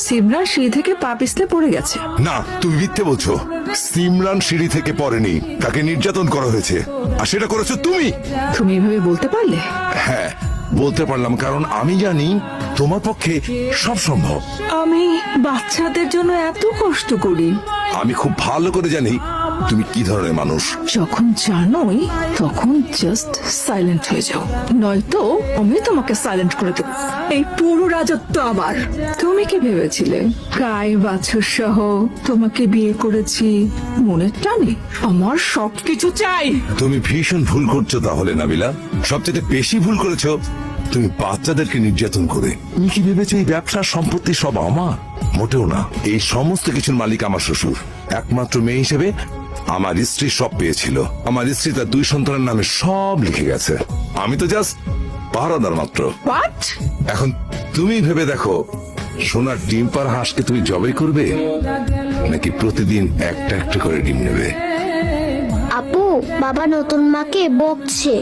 সিমরান সিঁড়ি থেকে পা পিছলে পড়ে গেছে। না, তুমি মিথ্যে বলছো। সিমরান সিঁড়ি থেকে পড়েনি, তাকে নির্যাতন করা হয়েছে, আর সেটা করেছো তুমি। তুমি এভাবে বলতে পারলে? হ্যাঁ, বলতে পারলাম, কারণ আমি জানি তোমার পক্ষে সব সম্ভব। আমি বাচ্চাদের জন্য এত কষ্ট করি। আমি খুব ভালো করে জানি তুমি কি ধরনের মানুষ। যখন জানোই তখন জাস্ট সাইলেন্ট হয়ে যাও, নয়তো আমি তোমাকে সাইলেন্ট করে দেবো। এই পুরো রাজত্ব আমার। তুমি কি ভেবেছিলে গায়ে বাছুর সহ তোমাকে বিয়ে করেছি মনের টানে? আমার সবকিছু চাই। তুমি ভীষণ ভুল করছো তাহলে নাবিলা। সবচেয়ে বেশি ভুল করেছো তুমি বাচ্চাদেরকে নির্যাতন করে। তুমি কি ভেবেছো এই ব্যবসার সম্পত্তি সব আমার? মোটেও না। এই সমস্ত কিছুর মালিক আমার শ্বশুর। একমাত্র মেয়ে হিসেবে আমার স্ত্রী সব পেয়েছিল। আমার স্ত্রী তার 2 সন্তানের নামে সব লিখে গেছে। আমি তো জাস্ট পাহারাদার মাত্র। What? এখন তুমি ভেবে দেখো, সোনার ডিম পার হাঁসকে তুমি জবাই করবে, নাকি প্রতিদিন একটা একটা করে ডিম নেবে? আপু, বাবা নতুন মাকে বকছে।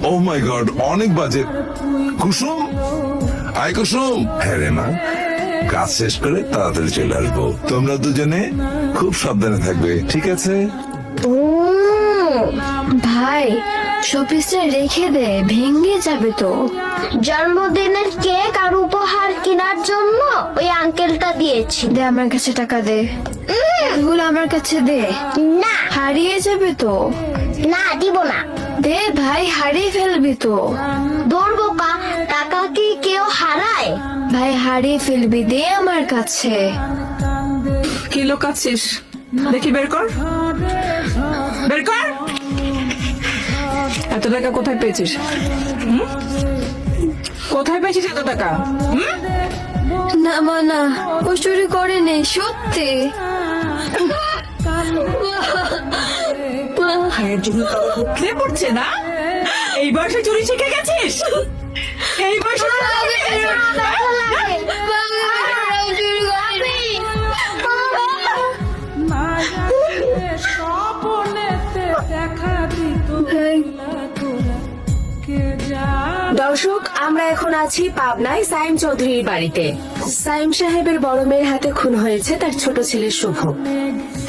ও মাই গড, অনেক বাজে। কুসুম, আয় কুসুম। হ্যাঁ রে মা, কাজ শেষ করে তাড়াতাড়ি চলে আসবো। তোমরা দুজনে খুব সাবধানে থাকবে, ঠিক আছে? ও ভাই, শোপিসটা রেখে দে, ভেঙে যাবে তো। জন্মদিনের কেক আর উপহার কেনার জন্য ওই আঙ্কেলটা দিয়েছি। দে আমার কাছে টাকা দে। এগুলো আমার কাছে দে, না হারিয়ে যাবে তো। না, দিব না। দে ভাই, হারিয়ে ফেলবি তো। দৌড় বোকা, টাকা কি কেউ হারায়? ভাই হারিয়ে ফেলবি, দে আমার কাছে। কি লোকাচ্ছিস? দেখি বের কর, বের কর। এত টাকা কোথায় পেয়েছিস? কোথায় পেয়েছিস এত টাকা? না মা, না, ও চুরি করে নেই, সত্যি। ভাইয়ের জন্য উঠলে পড়ছে না? এই বয়সে চুরি শিখে গেছিস? এই বয়সে চুরি শিখে গেছিস? দর্শক, আমরা এখন আছি পাবনায় সাইম চৌধুরীর বাড়িতে। সাইম সাহেবের বড় মেয়ের হাতে খুন হয়েছে তার ছোট ছেলে শুভ।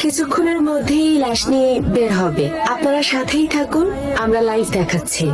কিছুক্ষণের মধ্যেই লাশ নিয়ে বের হবে। আপনারা সাথেই থাকুন, আমরা লাইভ দেখাচ্ছি।